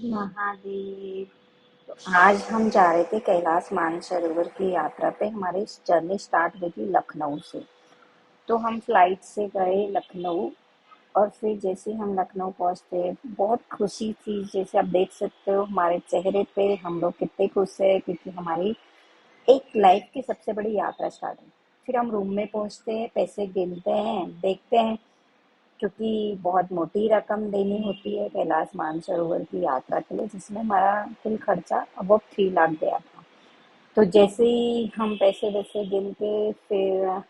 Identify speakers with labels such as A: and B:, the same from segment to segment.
A: महादेव। तो आज हम जा रहे थे कैलाश मानसरोवर की यात्रा पे। हमारी जर्नी स्टार्ट हुई थी लखनऊ से। तो हम फ्लाइट से गए लखनऊ। और फिर जैसे हम लखनऊ पहुंचते बहुत खुशी थी। जैसे आप देख सकते हो हमारे चेहरे पे हम लोग कितने खुश है, क्योंकि हमारी एक लाइफ की सबसे बड़ी यात्रा स्टार्ट हुई। फिर हम रूम में पहुंचते हैं, पैसे गिनते हैं, देखते हैं, क्योंकि बहुत मोटी रकम देनी होती है कैलाश मानसरोवर की यात्रा के लिए, जिसमें हमारा कुल खर्चा अब 3 लाख गया था। तो जैसे ही हम पैसे वैसे गिन के फिर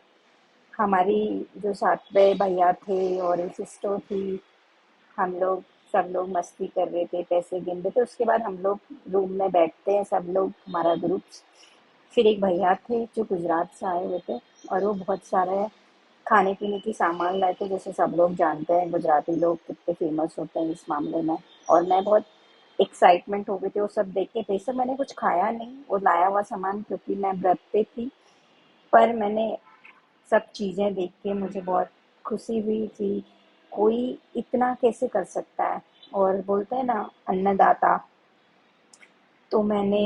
A: हमारी जो साथ में भैया थे और एक सिस्टर थी, हम लोग सब लोग मस्ती कर रहे थे, पैसे गिन रहे थे। उसके बाद हम लोग रूम में बैठते हैं सब लोग, हमारा ग्रुप। फिर एक भैया थे जो गुजरात से आए हुए थे, और वो बहुत सारे खाने पीने की सामान लाए थे। जैसे सब लोग जानते हैं गुजराती लोग कितने फेमस होते हैं इस मामले में। और मैं बहुत एक्साइटमेंट हो गई थी वो सब देख के। वैसे मैंने कुछ खाया नहीं वो लाया हुआ सामान, क्योंकि मैं व्रत पे थी। पर मैंने सब चीज़ें देख के मुझे बहुत खुशी हुई कि कोई इतना कैसे कर सकता है। और बोलते हैं ना, अन्नदाता। तो मैंने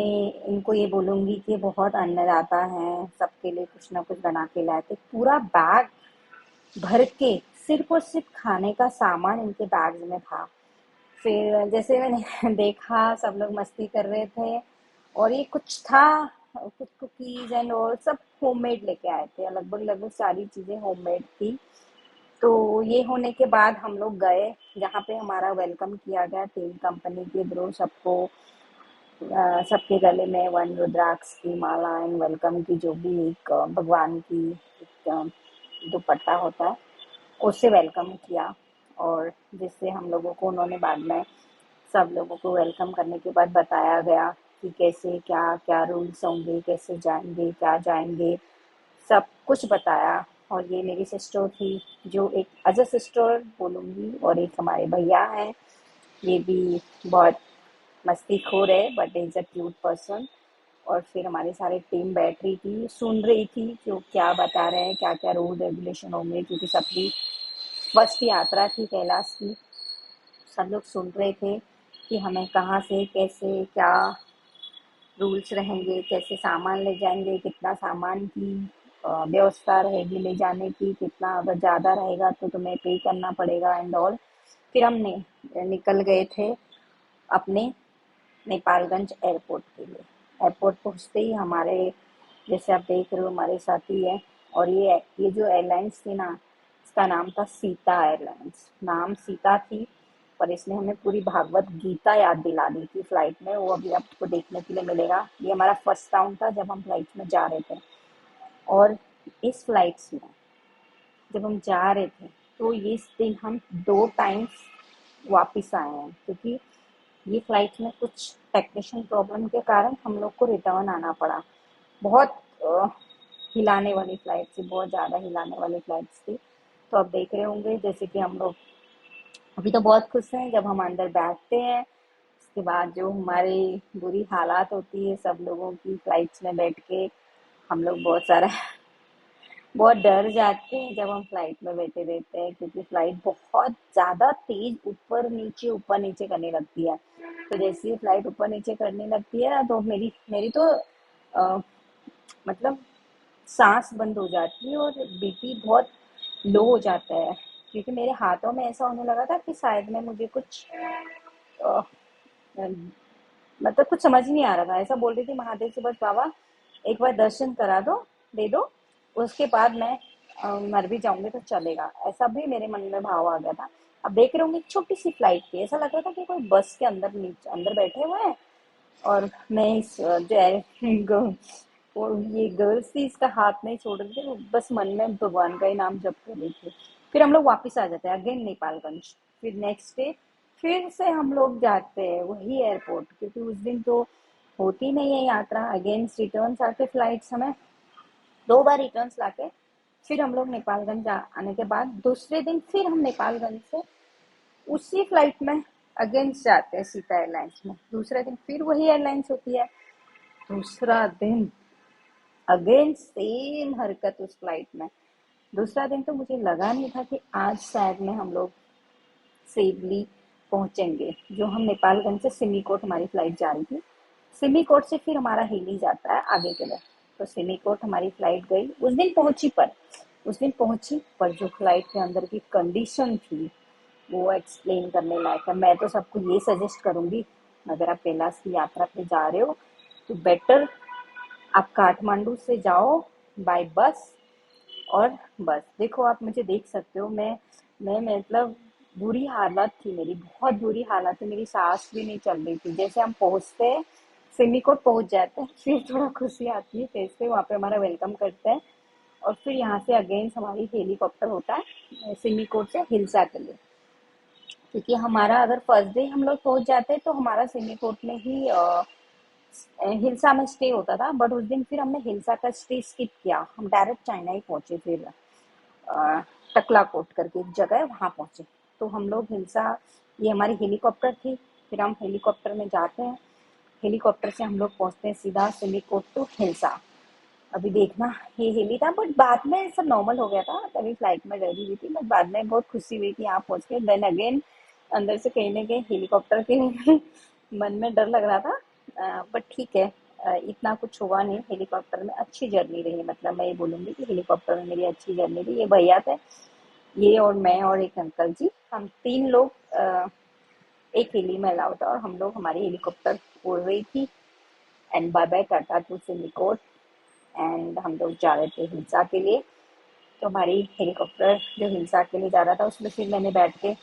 A: इनको ये बोलूँगी कि बहुत अन्नदाता हैं, सबके लिए कुछ ना कुछ बना के लाए थे। पूरा बैग भर के सिर्फ और सिर्फ खाने का सामान इनके बैग्स में था। फिर जैसे मैंने देखा सब लोग मस्ती कर रहे थे, और ये कुछ था, कुछ कुकीज एंड और सब होममेड लेके आए थे। लगभग लगभग सारी चीजें होममेड थी। तो ये होने के बाद हम लोग गए जहाँ पे हमारा वेलकम किया गया। तेल कंपनी के थ्रू सबको सबके गले में वन रुद्राक्ष की माला एंड वेलकम की जो भी एक भगवान की एक दुपट्टा होता है, उससे वेलकम किया। और जिससे हम लोगों को उन्होंने बाद में सब लोगों को वेलकम करने के बाद बताया गया कि कैसे क्या क्या रूल्स होंगे, कैसे जाएंगे, क्या जाएंगे, सब कुछ बताया। और ये मेरी सिस्टर थी, जो एक एज अ सिस्टर बोलूँगी। और एक हमारे भैया हैं, ये भी बहुत मस्तीखोर है but is a cute person. और फिर हमारी सारी टीम बैठ रही थी, सुन रही थी जो क्या बता रहे हैं, क्या क्या रूल रेगुलेशन होंगे, क्योंकि सबकी फर्स्ट यात्रा थी कैलाश की। सब लोग सुन रहे थे कि हमें कहाँ से कैसे क्या रूल्स रहेंगे, कैसे सामान ले जाएंगे, कितना सामान की व्यवस्था रहेगी ले जाने की, कितना अगर ज़्यादा रहेगा तो तुम्हें पे करना पड़ेगा एंड ऑल। फिर हमने निकल गए थे अपने नेपालगंज एयरपोर्ट के लिए। एयरपोर्ट पहुँचते ही हमारे, जैसे आप देख रहे हो, हमारे साथी है। और ये जो एयरलाइंस थी ना, इसका नाम था सीता एयरलाइंस। नाम सीता थी, पर इसने हमें पूरी भागवत गीता याद दिला दी थी फ्लाइट में। वो अभी आपको देखने के लिए मिलेगा। ये हमारा फर्स्ट राउंड था जब हम फ्लाइट में जा रहे थे। और इस फ्लाइट्स में जब हम जा रहे थे, तो इस दिन हम 2 टाइम्स वापस आए हैं, क्योंकि ये फ्लाइट में कुछ टेक्नीशियन प्रॉब्लम के कारण हम लोग को रिटर्न आना पड़ा। बहुत हिलाने वाली फ्लाइट थी, बहुत ज़्यादा हिलाने वाली फ्लाइट्स थी। तो आप देख रहे होंगे जैसे कि हम लोग अभी तो बहुत खुश हैं। जब हम अंदर बैठते हैं उसके बाद जो हमारी बुरी हालात होती है सब लोगों की फ्लाइट्स में बैठ के, हम लोग बहुत सारा बहुत डर जाते हैं जब हम फ्लाइट में बैठे रहते हैं, क्योंकि फ्लाइट बहुत ज़्यादा तेज ऊपर नीचे करने लगती है। तो जैसे ही फ्लाइट ऊपर नीचे करने लगती है ना, तो मेरी मेरी तो अ, मतलब सांस बंद हो जाती है और बीपी बहुत लो हो जाता है। क्योंकि मेरे हाथों में ऐसा होने लगा था कि शायद में मुझे कुछ अ, मतलब कुछ समझ नहीं आ रहा था। ऐसा बोल रही थी महादेव से, बस बाबा एक बार दर्शन करा दो, दे दो, उसके बाद मैं मर भी जाऊंगी तो चलेगा। ऐसा भी मेरे मन में भाव आ गया था। अब देख रहे होंगे एक छोटी सी फ्लाइट थी, ऐसा लग रहा था कि कोई बस के अंदर नीचे अंदर बैठे हुए हैं। और मैं इस जो वो ये गर्ल्स थी इसका हाथ नहीं छोड़ रही थी, वो बस मन में भगवान का ही नाम जप कर रही थी। फिर हम लोग वापस आ जाते हैं अगेन नेपालगंज। फिर नेक्स्ट डे फिर से हम लोग जाते हैं वही एयरपोर्ट, क्योंकि उस दिन तो होती नहीं है यात्रा। अगेन रिटर्न आके फ्लाइट्स हमें 2 बार रिटर्न्स लाके फिर हम लोग नेपालगंज आने के बाद दूसरे दिन फिर हम नेपालगंज से उसी फ्लाइट में अगेंस्ट जाते हैं सीता एयरलाइंस में। दूसरा दिन फिर वही एयरलाइंस होती है। दूसरा दिन अगेन सेम हरकत उस फ्लाइट में। दूसरा दिन तो मुझे लगा नहीं था कि आज शायद में हम लोग सेफली पहुंचेंगे, जो हम नेपालगंज से सिमिकोट हमारी फ्लाइट जा रही थी। सिमिकोट से फिर हमारा हिली जाता है आगे के लिए। तो सिमिकोट हमारी फ्लाइट गई, उस दिन पहुंची पर जो फ्लाइट के अंदर की कंडीशन थी वो एक्सप्लेन करने लायक है। मैं तो सबको ये सजेस्ट करूंगी, अगर आप कैलाश की यात्रा पे जा रहे हो तो बेटर आप काठमांडू से जाओ बाय बस। और बस देखो, आप मुझे देख सकते हो, मैं मतलब बुरी हालत थी मेरी, बहुत बुरी हालत थी मेरी, सांस भी नहीं चल रही थी। जैसे हम पहुंचते हैं, सिमिकोट पहुंच जाते हैं, फिर थोड़ा खुशी आती है, कैसे वहाँ पे हमारा वेलकम करते हैं। और फिर यहाँ से अगेंस्ट हमारी हेलीकॉप्टर होता है सिमिकोट से हिल्सा के लिए। क्योंकि हमारा अगर फर्स्ट डे हम लोग पहुंच जाते तो हमारा सिमिकोट में ही हिल्सा में स्टे होता था, बट उस दिन फिर हमने हिल्सा का स्टे स्किप किया, हम डायरेक्ट चाइना ही पहुंचे। फिर अ, टकलाकोट करके एक जगह है, वहां पहुंचे। तो हम लोग हिल्सा, ये हमारी हेलीकॉप्टर थी, फिर हम हेलीकॉप्टर में जाते हैं, हेलीकॉप्टर से हम लोग पहुंचते हैं सीधा सिमिकोट टू हिल्सा। अभी देखना, ये हेली था, बट बाद में सब नॉर्मल हो गया था, तभी फ्लाइट में डरी हुई थी, बट बाद में बहुत खुशी हुई कि यहाँ पहुंच के। देन अगेन अंदर से कहीं ना कहीं हेलीकॉप्टर के मन में डर लग रहा था, बट ठीक है, इतना कुछ हुआ नहीं। हेलीकॉप्टर में अच्छी जर्नी रही, मतलब मैं ये बोलूंगी कि हेलीकॉप्टर में मेरी अच्छी जर्नी रही। ये भैया थे, ये और मैं और एक अंकल जी, हम तीन लोग एक हेली में अलाउड था, और हम लोग, हमारी हेलीकॉप्टर उड़ रही थी। And bye bye tata to Simikot. And हम लोग जा रहे थे हिल्सा के लिए। तो हमारी हेलीकॉप्टर जो हिल्सा के लिए जा रहा था, उसमें फिर मैंने बैठ के,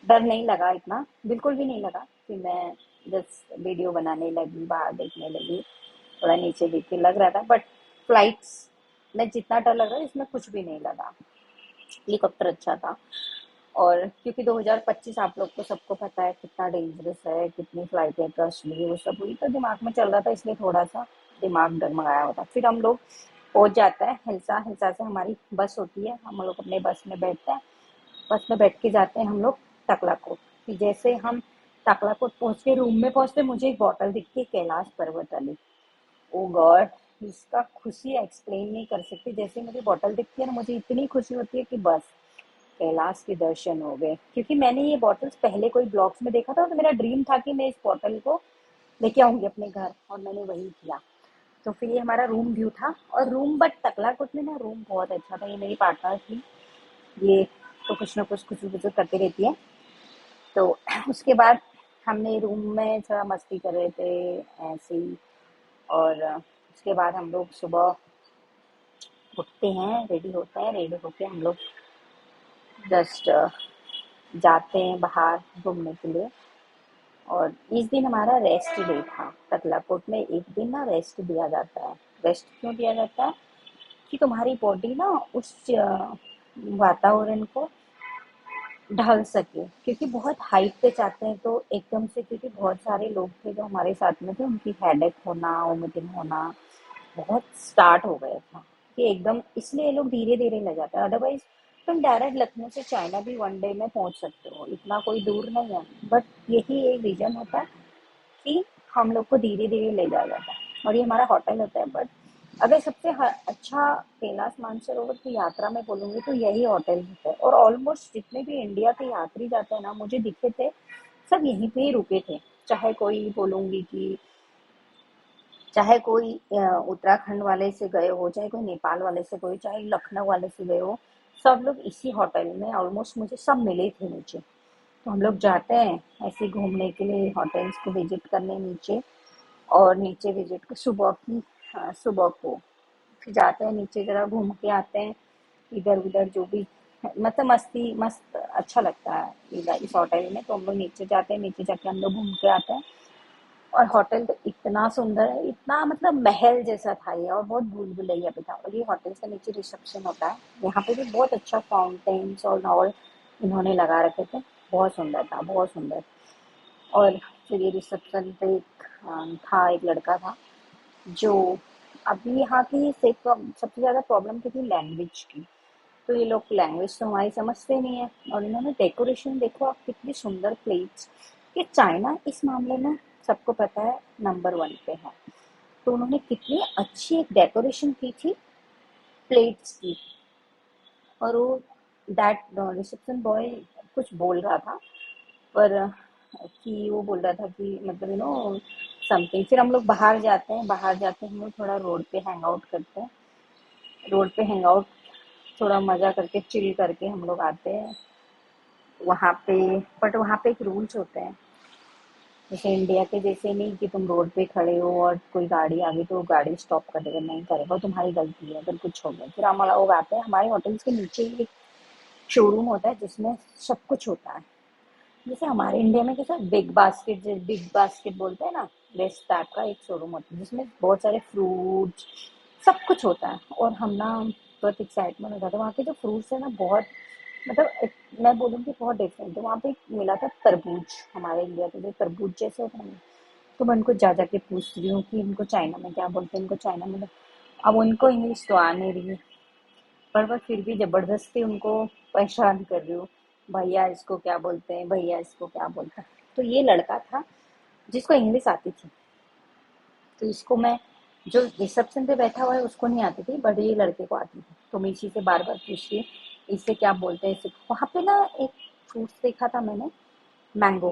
A: डर नहीं लगा इतना, बिल्कुल भी नहीं लगा। फिर मैं जस्ट वीडियो बनाने लगी, बाहर देखने लगी, थोड़ा नीचे देख के लग रहा था, बट फ्लाइट्स में जितना डर लग रहा है इसमें कुछ भी नहीं लगा। हेलीकॉप्टर अच्छा था। और क्योंकि 2025 आप लोग को सबको पता है कितना डेंजरस है, कितनी फ्लाइटें क्रश हुई, वो सब हुई, तो दिमाग में चल रहा था, इसलिए थोड़ा सा दिमाग डगमगाया होता। फिर हम लोग पहुंच जाता है हिल्सा, हिल्सा से हमारी बस होती है, हम लोग अपने बस में बैठते हैं, बस में बैठ के जाते हैं हम लोग टकलाकोट। फिर जैसे हम टकलाकोट पहुंच के रूम में पहुंचते, मुझे एक बॉटल दिखती है कैलाश पर्वत वाली। ओ गॉड, इसका खुशी एक्सप्लेन नहीं कर सकती। जैसे मुझे बॉटल दिखती है ना, मुझे इतनी खुशी होती है कि बस कैलाश के दर्शन हो गए। क्योंकि मैंने ये बॉटल्स पहले कोई ब्लॉग्स में देखा था, तो मेरा ड्रीम था कि मैं इस बॉटल को लेके आऊंगी अपने घर, और मैंने वही किया। तो फिर ये हमारा रूम व्यू था, और रूम, बट टकलाकुट में ना रूम बहुत अच्छा था। ये मेरी पार्टनर थी, ये तो कुछ ना कुछ करती रहती है। तो उसके बाद हमने रूम में थोड़ा मस्ती कर रहे थे ऐसे ही। और उसके बाद हम लोग सुबह उठते हैं, रेडी होते हैं, रेडी होके हम लोग जस्ट जाते हैं बाहर घूमने के लिए। और इस दिन हमारा रेस्ट डे था। टकलाकोट में एक दिन ना रेस्ट दिया जाता है। रेस्ट क्यों दिया जाता है? कि तुम्हारी बॉडी ना उस वातावरण को ढल सके, क्योंकि बहुत हाइट पे जाते हैं तो एकदम से, क्योंकि बहुत सारे लोग थे जो हमारे साथ में थे, उनकी हेडेक होना, वोमिटिंग होना बहुत स्टार्ट हो गया था, कि एकदम, इसलिए ये लोग धीरे धीरे ले जाते हैं। अदरवाइज तुम डायरेक्ट लखनऊ से चाइना भी वन डे में पहुंच सकते हो, इतना कोई दूर नहीं है। बट यही एक रीजन होता है कि हम लोग को धीरे धीरे ले जाया जाता है, और ये हमारा होटल होता है। बट अगर सबसे अच्छा कैलाश मानसरोवर की यात्रा में बोलूंगी तो यही होटल होता है। और ऑलमोस्ट जितने भी इंडिया के यात्री जाते हैं ना, मुझे दिखे थे, सब यहीं पे ही रुके थे। चाहे कोई बोलूंगी कि, चाहे कोई उत्तराखंड वाले से गए हो, चाहे कोई नेपाल वाले से गए, चाहे लखनऊ वाले से गए हो, सब लोग इसी होटल में ऑलमोस्ट मुझे सब मिले थे नीचे। तो हम लोग जाते हैं ऐसे घूमने के लिए, होटल्स को विजिट करने नीचे। और नीचे विजिट को सुबह की, हाँ, सुबह को फिर जाते हैं नीचे, जरा घूम के आते हैं इधर उधर जो भी, मतलब मस्ती मस्त अच्छा लगता है इस होटल में। तो हम लोग नीचे जाते हैं, नीचे जाके हम लोग घूम के आते हैं। और होटल तो इतना सुंदर है, इतना मतलब महल जैसा था ये, और बहुत भूल भुलैया भी था। और ये होटल के नीचे रिसेप्शन होता है, यहाँ पे भी बहुत अच्छा फाउंटेन्स और इन्होंने लगा रखे थे, बहुत सुंदर था, बहुत सुंदर। और फिर ये रिसेप्शन पे एक था, एक लड़का था जो, अभी यहाँ की सबसे ज़्यादा प्रॉब्लम क्या थी, लैंग्वेज की। तो ये लोग लैंग्वेज तो हमारी समझते नहीं है, और इन्होंने डेकोरेशन देखो आप, कितनी सुंदर प्लेट्स। ये चाइना इस मामले में सबको पता है नंबर वन पे है। तो उन्होंने कितनी अच्छी एक डेकोरेशन की थी प्लेट्स की। और वो दैट रिसेप्शन बॉय कुछ बोल रहा था, पर कि वो बोल रहा था कि मतलब समथिंग। फिर हम लोग बाहर जाते हैं, बाहर जाके हम लोग थोड़ा रोड पे हैंग आउट करते हैं। रोड पे हैंग आउट थोड़ा मज़ा करके चिल करके हम लोग आते हैं वहाँ पे। बट वहाँ पे एक रूल्स होते हैं, जैसे इंडिया के जैसे नहीं कि तुम रोड पे खड़े हो और कोई गाड़ी आ गई तो वो गाड़ी स्टॉप कर देगा, नहीं करेगा, वो तुम्हारी गलती है अगर कुछ हो गया। फिर हम लोग आते हैं, हमारे होटल्स के नीचे ही एक शोरूम होता है जिसमें सब कुछ होता है। जैसे हमारे इंडिया में कैसा बिग बास्केट बोलते हैं ना, वैस टाइप का एक शोरूम होता है जिसमें बहुत सारे फ्रूट्स सब कुछ होता है। और हम ना बहुत एक्साइटमेंट हो जाता है, वहाँ के जो फ्रूट्स है ना बहुत मतलब मैं बोलूँगी बहुत डिफरेंट है। वहाँ पे मिला था तरबूज, हमारे इंडिया के जो तरबूज जैसे होता है ना। तो मैं उनको जा जाके पूछ रही हूँ कि इनको चाइना में क्या बोलते हैं, इनको चाइना में। अब उनको इंग्लिश तो आ नहीं रही है, पर मैं फिर भी जबरदस्ती उनको परेशान कर रही हूँ, भैया इसको क्या बोलते हैं, भैया इसको क्या बोलते हैं। तो ये लड़का था जिसको इंग्लिश आती थी, तो इसको मैं, जो रिसेप्शन पे बैठा हुआ है उसको नहीं आती थी, बट ये लड़के को आती थी। तो मैं इसी से बार बार पूछ रही हूँ इसे क्या बोलते हैं, इसे। वहां पे ना एक फ्रूट देखा था मैंने, मैंगो।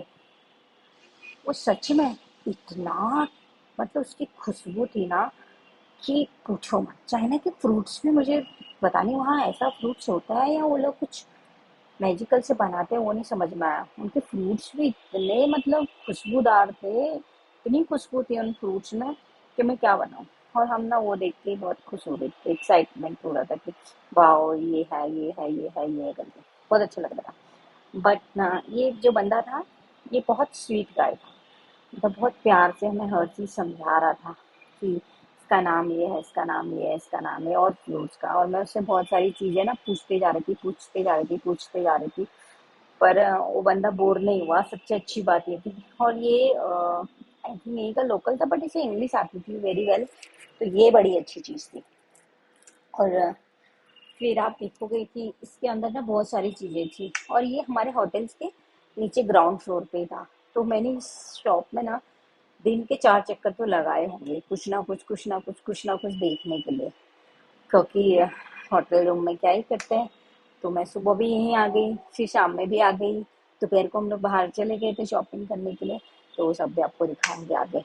A: वो सच में इतना मतलब उसकी खुशबू थी ना कि पूछो मत। चाइना के फ्रूट्स भी मुझे पता नहीं वहाँ ऐसा फ्रूट्स होता है या वो लोग कुछ मैजिकल से बनाते हैं, वो नहीं समझ में आया। उनके फ्रूट्स भी इतने मतलब खुशबूदार थे, इतनी खुशबू थी उन फ्रूट्स में कि मैं क्या बनाऊँ। और हम ना वो देख के बहुत खुश हो रहे थे, एक्साइटमेंट हो रहा था कि वाओ ये है, ये है, ये है, ये है करके बहुत अच्छा लग रहा था। बट ना ये जो बंदा था ये बहुत स्वीट गाय था, मतलब बहुत प्यार से हमें हर चीज़ समझा रहा था कि इसका नाम ये है, इसका नाम ये है, इसका नाम है, और फ्रूट्स का। और मैं उससे बहुत सारी चीज़ें ना पूछते जा रही थी, पूछते जा रही थी, पूछते जा रही थी। पर वो बंदा बोर नहीं हुआ, सबसे अच्छी बात ये थी। और ये आई थिंक यही का लोकल था, बट इसे इंग्लिश आती थी वेरी वेल, तो ये बड़ी अच्छी चीज़ थी। और फिर आप देखोगे कि इसके अंदर ना बहुत सारी चीज़ें थी, और ये हमारे होटल्स के नीचे ग्राउंड फ्लोर पे था। तो मैंने इस शॉप में ना दिन के 4 चक्कर तो लगाए होंगे, कुछ ना कुछ, कुछ ना कुछ, कुछ ना कुछ देखने के लिए। क्योंकि होटल रूम में क्या ही करते हैं। तो मैं सुबह भी यहीं आ गई, फिर शाम में भी आ गई, दोपहर को हम लोग बाहर चले गए थे शॉपिंग करने के लिए। तो वो सब भी आपको दिखाऊंगे आगे।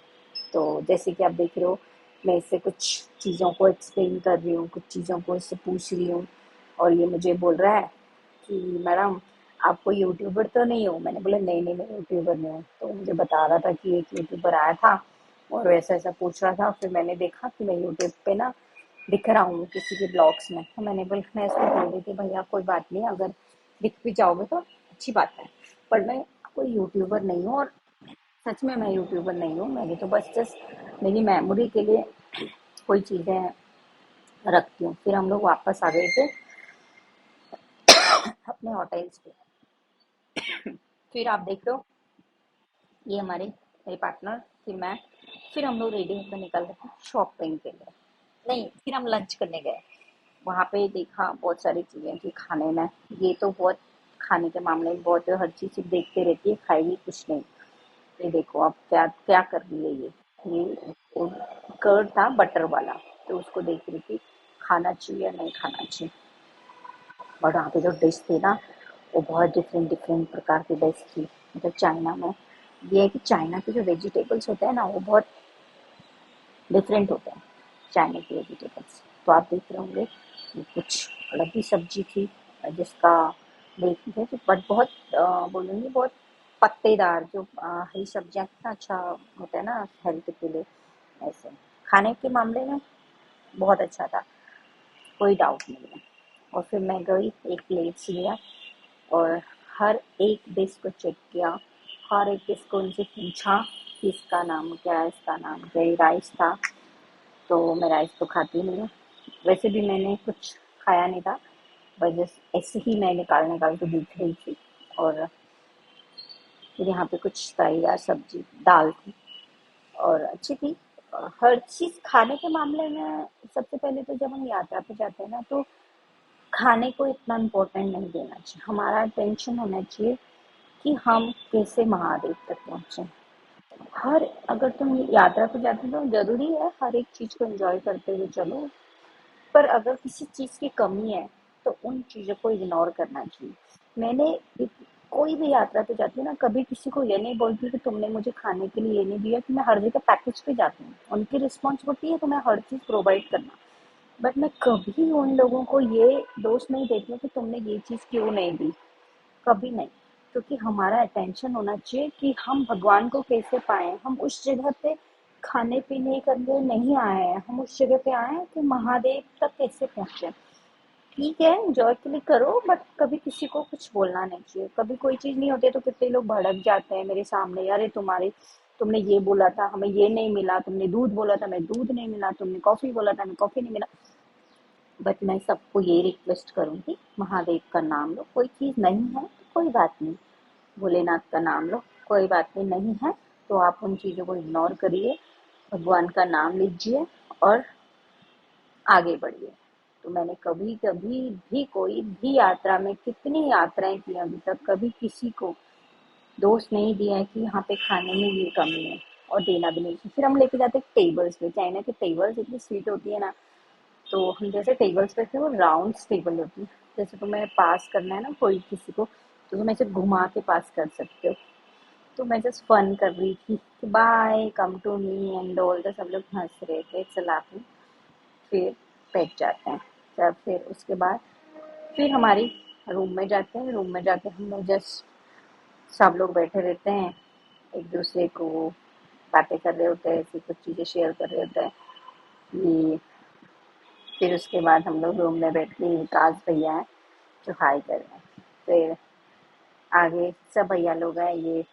A: तो जैसे कि आप देख रहे हो, मैं इससे कुछ चीज़ों को एक्सप्लेन कर रही हूँ, कुछ चीज़ों को इससे पूछ रही हूँ। और ये मुझे बोल रहा है कि मैडम आप कोई यूट्यूबर तो नहीं हो। मैंने बोला नहीं नहीं, मैं यूट्यूबर नहीं हूँ। तो मुझे बता रहा था कि एक यूट्यूबर आया था और वैसा ऐसा पूछ रहा था। फिर मैंने देखा कि मैं यूट्यूब पे ना दिख रहा हूँ किसी के ब्लॉग्स में, तो मैंने बोल मैं इसको बोल रही थी भैया कोई बात नहीं, अगर दिख भी जाओगे तो अच्छी बात है, पर मैं कोई यूट्यूबर नहीं हूँ। और सच में मैं यूट्यूबर नहीं हूँ, मैंने तो बस जस्ट मेरी मेमोरी के लिए कोई चीज़ें रखती हूँ। फिर हम लोग वापस आ गए थे अपने होटल्स पे। फिर आप देख लो, ये हमारे मेरे पार्टनर, फिर मैं, फिर हम लोग रेडी होकर निकल रहे थे शॉपिंग के लिए। नहीं, फिर हम लंच करने गए। वहाँ पे देखा बहुत सारी चीज़ें थी खाने में। ये तो बहुत खाने के मामले में बहुत हर चीज़ सिर्फ देखते रहती है, खाएगी कुछ नहीं। ये देखो आप क्या क्या कर रही है ये कर्ड था बटर वाला, तो उसको देख रही थी खाना चाहिए या नहीं खाना चाहिए। और वहाँ पे जो डिश थी ना वो बहुत डिफरेंट डिफरेंट प्रकार की डिश थी। मतलब चाइना में ये है कि चाइना के जो वेजिटेबल्स होते हैं ना वो बहुत डिफरेंट होते हैं, चाइना के वेजिटेबल्स। तो आप देख रहे होंगे कि कुछ अलग ही सब्जी थी जिसका देख रहे थे, बट बहुत बोलूँगी बहुत पत्तेदार, जो हरी सब्जियाँ कितना अच्छा होता है ना हेल्थ के लिए। ऐसे खाने के मामले में बहुत अच्छा था, कोई डाउट नहीं है। और फिर मैं गई, एक प्लेट लिया और हर एक डिश को चेक किया, हर एक डिश को उनसे पूछा कि इसका नाम क्या है, इसका नाम क्या है। राइस था, तो मैं राइस तो खाती नहीं हूँ, वैसे भी मैंने कुछ खाया नहीं था, बस जस्ट ऐसे ही मैं निकाल निकाल के देख रही थी। और फिर यहाँ पे कुछ तरीदार सब्जी दाल थी और अच्छी थी। हर चीज़ खाने के मामले में सबसे पहले तो जब हम यात्रा पे जाते हैं ना, तो खाने को इतना इम्पोर्टेंट नहीं देना चाहिए। हमारा टेंशन होना चाहिए कि हम कैसे महादेव तक पहुँचे। हर अगर तुम यात्रा पे जाते हो तो जरूरी है हर एक चीज़ को एंजॉय करते हुए चलो, पर अगर किसी चीज़ की कमी है तो उन चीज़ों को इग्नोर करना चाहिए। मैंने कोई भी यात्रा पे जाती हूँ ना, कभी किसी को ये नहीं बोलती कि तुमने मुझे खाने के लिए ये नहीं दिया, कि मैं हर जगह पैकेज पे जाती हूँ, उनकी रिस्पॉन्सिबिलिटी है तो मैं हर चीज़ प्रोवाइड करना। बट मैं कभी उन लोगों को ये दोष नहीं देती हूँ कि तुमने ये चीज़ क्यों नहीं दी, कभी नहीं। क्योंकि हमारा अटेंशन होना चाहिए कि हम भगवान को कैसे पाएं। हम उस जगह पे खाने पीने करने नहीं आए हैं, हम उस जगह पे आए हैं कि महादेव तक कैसे पहुंचे। ठीक है, एंजॉय के लिए करो, बट कभी किसी को कुछ बोलना नहीं चाहिए। कभी कोई चीज नहीं होती है तो कितने लोग भड़क जाते हैं मेरे सामने, अरे तुमने ये बोला था हमें ये नहीं मिला, तुमने दूध बोला था हमें दूध नहीं मिला, तुमने कॉफी बोला था हमें कॉफी नहीं मिला। बट मैं सबको ये रिक्वेस्ट करूंगी, महादेव का नाम लो। कोई चीज नहीं है तो कोई बात नहीं, भोलेनाथ का नाम लो, कोई बात नहीं है तो आप उन चीजों को इग्नोर करिए, भगवान का नाम लीजिए और आगे बढ़िए। तो मैंने कभी कभी भी कोई भी यात्रा में, कितनी यात्राएं की अभी तक, कभी किसी को दोष नहीं दिया है कि यहाँ पे खाने में ये कमी है, और देना भी नहीं। फिर हम लेके जाते हैं टेबल्स पे, चाइना की टेबल्स इतनी स्वीट होती है ना। तो हम जैसे टेबल्स पे थे, वो राउंड टेबल होती है, जैसे तुम्हें पास करना है ना कोई किसी को, तो तुम ऐसे घुमा के पास कर सकते हो। तो मैं जस्ट फन कर रही थी कि bye come to me and all, तो सब लोग हंस रहे थे, इट्स लाफिंग। फिर बैठ जाते हैं। जब फिर उसके बाद फिर हमारी रूम में जाते हैं, रूम में जाके हम लोग जस्ट सब लोग बैठे रहते हैं, एक दूसरे को बातें कर रहे होते हैं, ऐसी कुछ चीज़ें शेयर कर रहे होते हैं कि फिर उसके बाद हम लोग रूम में बैठ के, विकास भैया हैं जो हाई कर रहे हैं, फिर आगे सब भैया लोग हैं, ये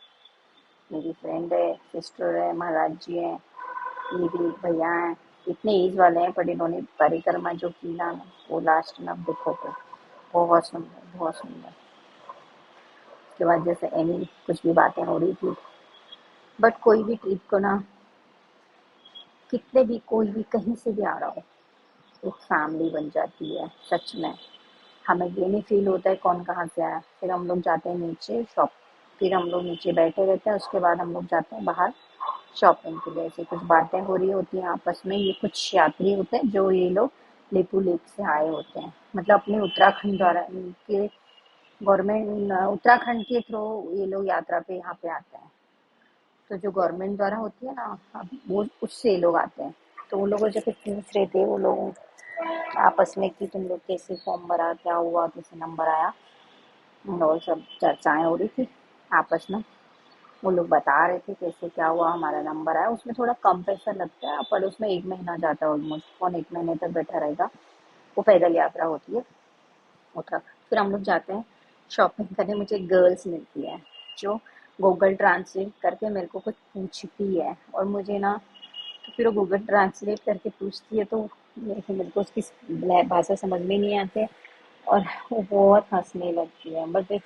A: मेरी फ्रेंड है, सिस्टर है, महाराज जी हैं, ये भी भैया हैं, इतने एज वाले हैं, पर इन्होंने परिक्रमा जो की ना, वो लास्ट में आप देखोगे, बहुत सुंदर बहुत सुंदर। उसके बाद जैसे एनी कुछ भी बातें हो रही थी, बट कोई भी ट्रिप को ना, कितने भी कोई भी कहीं से भी आ रहा हो, एक फैमिली बन जाती है सच में। हमें ये नहीं फील होता है कौन कहाँ से आया। फिर हम लोग जाते हैं नीचे शॉप, फिर हम लोग नीचे बैठे रहते हैं, उसके बाद हम लोग जाते हैं बाहर शॉपिंग के लिए। ऐसे कुछ बातें हो रही होती हैं आपस में, ये कुछ यात्री होते हैं जो ये लोग लेपू लेक से आए होते हैं, मतलब अपने उत्तराखंड द्वारा के गवर्नमेंट, उत्तराखंड के थ्रू ये लोग यात्रा पे यहाँ पे आते हैं। तो जो गवर्नमेंट द्वारा होती है ना, अब वो उससे लोग आते हैं। तो वो लोग जब पूछ रहे थे वो लोग आपस में कि तुम लोग कैसे फॉर्म भरा, क्या हुआ, कैसे नंबर आया, और सब चर्चाएं हो रही थी आपस में। वो लोग बता रहे थे कैसे क्या हुआ, हमारा नंबर आया। उसमें थोड़ा कम पैसा लगता है, पर उसमें 1 महीना जाता है ऑलमोस्ट, कौन 1 महीने तक बैठा रहेगा। वो पैदल यात्रा होती है उत्तराखंड। फिर हम लोग जाते हैं शॉपिंग करने, मुझे गर्ल्स मिलती है जो गूगल ट्रांसलेट करके मेरे को कुछ पूछती है, और मुझे ना, तो फिर वो गूगल ट्रांसलेट करके पूछती है, तो मेरे को उसकी भाषा समझ में नहीं आती, और वो बहुत हंसने लगती है, बट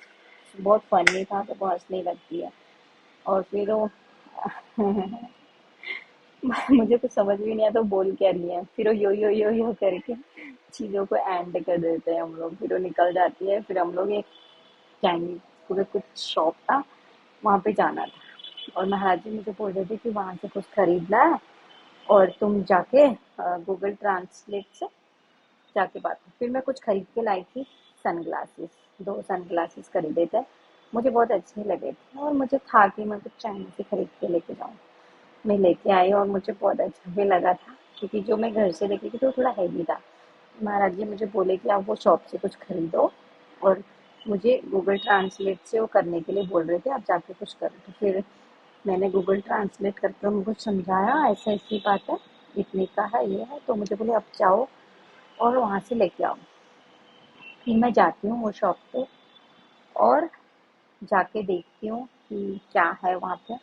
A: बहुत फनी था तो वो हंसने लगती है। और फिर वो मुझे कुछ समझ भी नहीं आता वो बोल क्या रही है, फिर वो यो करके चीज़ों को एंड कर देते हैं हम लोग, फिर वो निकल जाती है। फिर हम लोग एक चाइनीज पूरे कुछ शॉप था, वहाँ पे जाना था, और महाराज जी मुझे बोल रहे थे कि वहाँ से कुछ खरीदना है, और तुम जाके गूगल ट्रांसलेट से जाके बात करो। फिर मैं कुछ खरीद के लाई थी, सनग्लासेस, 2 सनग्लासेस खरीदे थे, मुझे बहुत अच्छे लगे थे, और मुझे था कि मैं कुछ चाइना से खरीद के लेके जाऊँ। मैं लेके आई और मुझे बहुत अच्छा भी लगा था, क्योंकि जो मैं घर से लेके गई थी वो थोड़ा हैवी था। महाराज जी मुझे बोले कि आप वो शॉप से कुछ खरीदो, और मुझे गूगल ट्रांसलेट से वो करने के लिए बोल रहे थे, आप जाके कुछ करो। तो फिर मैंने गूगल ट्रांसलेट करके उनको समझाया, ऐसा ऐसी बात है, इतने का है, ये है। तो मुझे बोले अब जाओ और वहाँ से लेके आओ। फिर मैं जाती हूँ वो शॉप पे, और जाके देखती हूँ कि क्या है वहाँ पे।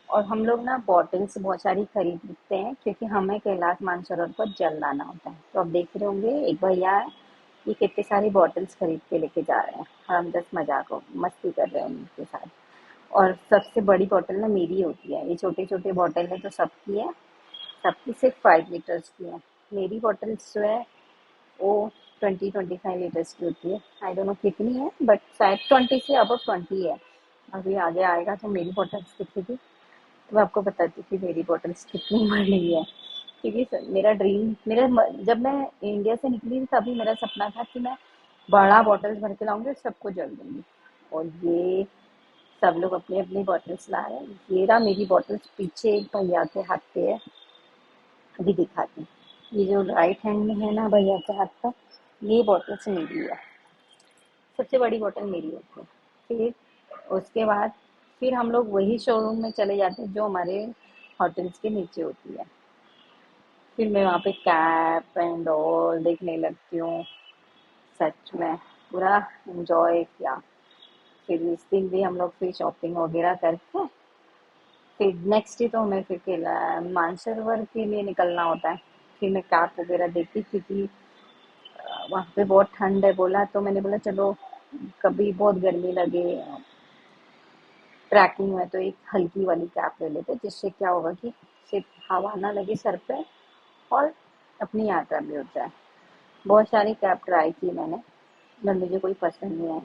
A: और हम लोग ना बॉटल्स बहुत सारी खरीदते हैं, क्योंकि हमें कैलाश मानसरोवर पर जल लाना होता है। तो आप देख रहे होंगे एक भैया है, ये कितने सारी बॉटल्स खरीद के लेके जा रहे हैं, और हम जस्ट मजाक मस्ती कर रहे हैं उनके साथ। और सबसे बड़ी बॉटल ना मेरी होती है, ये छोटे छोटे बॉटल है तो सबकी है, सबकी सिर्फ 5 लीटर्स की है। मेरी बॉटल्स जो है वो 20-25 लीटर्स की होती है, आई डोंट नो कितनी है, बट शायद 20 से अब 20 है। अभी आगे आएगा तो मेरी बॉटल्स दिखेगी, तो मैं आपको बताती हूँ कि मेरी बॉटल्स कितनी बड़ी है। क्योंकि मेरा ड्रीम, जब मैं इंडिया से निकली थी तभी मेरा सपना था कि मैं बड़ा बॉटल्स भर के लाऊंगी और सबको जल दूंगी। और ये सब लोग अपनी अपनी बॉटल्स ला रहे हैं। ये रहा मेरी बॉटल्स, पीछे एक भैया के हाथ पे है, अभी दिखाती हूँ। ये जो राइट हैंड में है ना भैया के हाथ का, ये बॉटल्स मेरी है, सबसे बड़ी बॉटल मेरी होती है। फिर उसके बाद फिर हम लोग वही शोरूम में चले जाते हैं जो हमारे होटल्स के नीचे होती है। फिर मैं वहाँ पे कैप एंड ऑल देखने लगती हूँ। सच में पूरा एंजॉय किया। फिर इस दिन भी हम लोग फिर शॉपिंग वगैरह करके फिर नेक्स्ट डे तो हमें फिर मानसरोवर के लिए निकलना होता है। फिर मैं कैप वगैरह देखी क्योंकि वहाँ पे बहुत ठंड है बोला, तो मैंने बोला चलो कभी बहुत गर्मी लगे ट्रैकिंग में तो एक हल्की वाली कैप ले लेते, जिससे क्या होगा कि सिर्फ हवा ना लगे सर पे और अपनी यात्रा भी हो जाए। बहुत सारी कैप ट्राई की मैंने, पर मुझे कोई पसंद नहीं आई।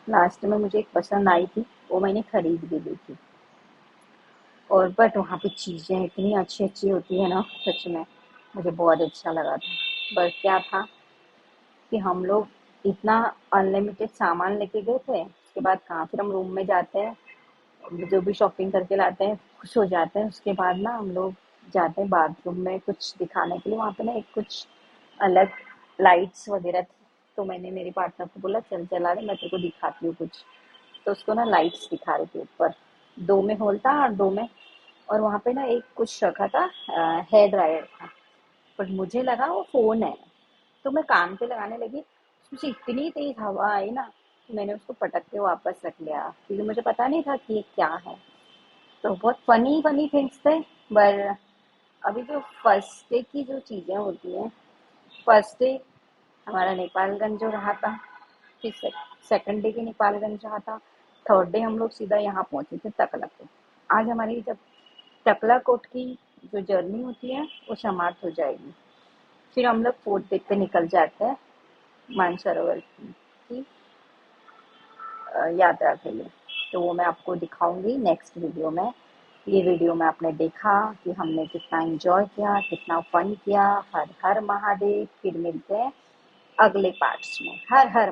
A: लास्ट में मुझे एक पसंद आई थी, वो मैंने खरीद भी ली थी। और बट वहाँ पे चीज़ें इतनी अच्छी अच्छी होती है ना, सच में मुझे बहुत अच्छा लगा था। बस क्या था कि हम लोग इतना अनलिमिटेड सामान लेके गए थे, उसके बाद कहाँ फिर हम रूम में जाते हैं, जो भी शॉपिंग करके लाते हैं खुश हो जाते हैं। उसके बाद ना हम लोग जाते हैं बाथरूम में कुछ दिखाने के लिए, वहाँ पे ना एक कुछ अलग लाइट्स वगैरह थी। तो मैंने मेरे पार्टनर को बोला चल चला रहे मैं तेरे को दिखाती हूँ कुछ। तो उसको ना लाइट्स दिखा रहे थे ऊपर, दो में होल था और दो में, और वहाँ पे ना एक कुछ रखा था, हेयर ड्रायर था। बट मुझे लगा वो फोन है, तो मैं कान पे लगाने लगी, उसमें से इतनी तेज हवा आई ना, तो मैंने उसको पटक के वापस रख लिया क्योंकि मुझे पता नहीं था कि ये क्या है। तो बहुत फनी फनी थिंग्स थे। पर अभी जो फर्स्ट डे की जो चीज़ें होती हैं, फर्स्ट डे हमारा नेपालगंज जो रहा था, फिर सेकंड डे की नेपालगंज रहा था, थर्ड डे हम लोग सीधा यहाँ पहुंचे थे तकला कोट। आज हमारी जब टकला कोट की जो जर्नी होती है वो समाप्त हो जाएगी, फिर हम लोग फोर्थ डे पे निकल जाते हैं मानसरोवर की यात्रा के लिए। तो वो मैं आपको दिखाऊंगी नेक्स्ट वीडियो में। ये वीडियो में आपने देखा कि हमने कितना एंजॉय किया, कितना फन किया। हर हर महादेव। फिर मिलते हैं अगले पार्ट्स में। हर हर